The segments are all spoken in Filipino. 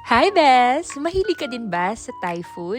Hi, Bes! Mahilig ka din ba sa Thai food?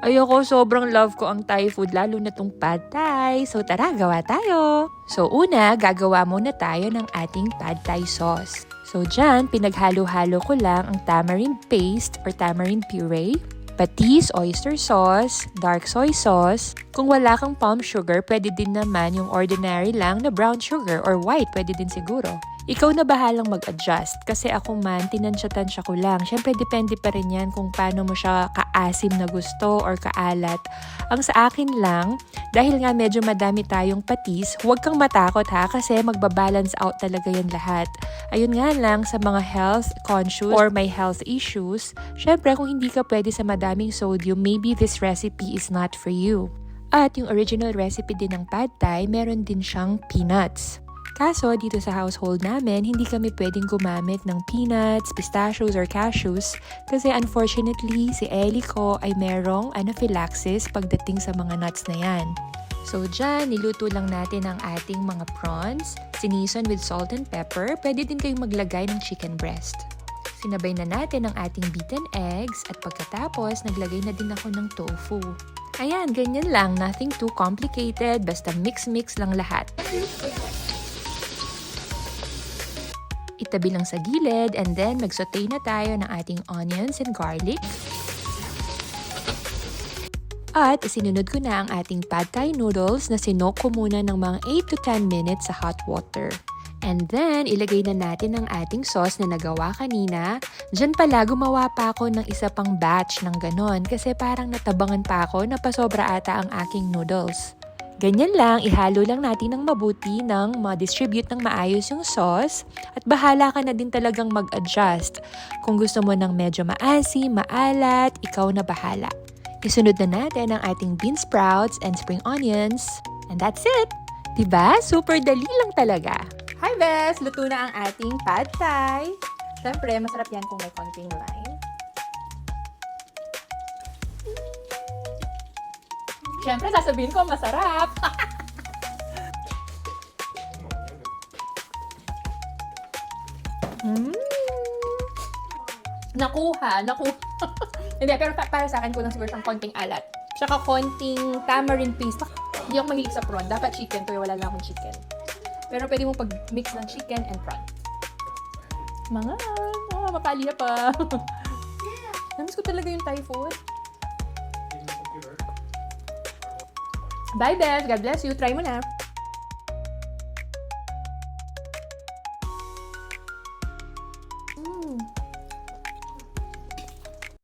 Ayoko, sobrang love ko ang Thai food, lalo na tong Pad Thai. So tara, gawa tayo! So una, gagawa muna tayo ng ating Pad Thai sauce. So dyan, pinaghalo-halo ko lang ang tamarind paste or tamarind puree, patis, oyster sauce, dark soy sauce. Kung wala kang palm sugar, pwede din naman yung ordinary lang na brown sugar or white, pwede din siguro. Ikaw na bahalang mag-adjust kasi ako man, tinansya-tansya ko lang. Siyempre, depende pa rin yan kung paano mo siya kaasim na gusto or kaalat. Ang sa akin lang, dahil nga medyo madami tayong patis, huwag kang matakot ha kasi magbabalance out talaga yan lahat. Ayun nga lang sa mga health conscious or may health issues, syempre kung hindi ka pwede sa madaming sodium, maybe this recipe is not for you. At yung original recipe din ng Pad Thai, meron din siyang peanuts. Kaso, dito sa household namin, hindi kami pwedeng gumamit ng peanuts, pistachios, or cashews kasi unfortunately, si Ellie ko ay merong anaphylaxis pagdating sa mga nuts na yan. So dyan, niluto lang natin ang ating mga prawns, sinison with salt and pepper, pwede din kayong maglagay ng chicken breast. Sinabay na natin ang ating beaten eggs at pagkatapos, naglagay na din ako ng tofu. Ayan, ganyan lang, nothing too complicated, basta mix-mix lang lahat. Itabi lang sa gilid and then mag-saute na tayo ng ating onions and garlic. At isinunod ko na ang ating Pad Thai noodles na sinok ko muna ng mga 8 to 10 minutes sa hot water. And then, ilagay na natin ang ating sauce na nagawa kanina. Diyan pala, gumawa pa ako ng isa pang batch ng ganon kasi parang natabangan pa ako na pasobra ata ang aking noodles. Ganyan lang, ihalo lang natin ng mabuti nang ma-distribute ng maayos yung sauce at bahala ka na din talagang mag-adjust. Kung gusto mo ng medyo maasim, maalat, ikaw na bahala. Isunod na natin ang ating bean sprouts and spring onions. And that's it! Diba? Super dali lang talaga. Hi, Bes! Luto na ang ating Pad Thai. Siyempre, masarap yan kung may konting lime. Siyempre, sasabihin ko masarap. Nakuha. Hindi, pero para sa akin, kulang siguro siyang konting alat. Tsaka konting tamarind paste. Hindi ako mahilig sa prawn. Dapat chicken, pero wala lang akong chicken. Pero pwede mong pag-mix ng chicken and prawn. Mapali na pa. Namiss ko talaga yung Thai food. Bye, Beth. God bless you. Try mo na.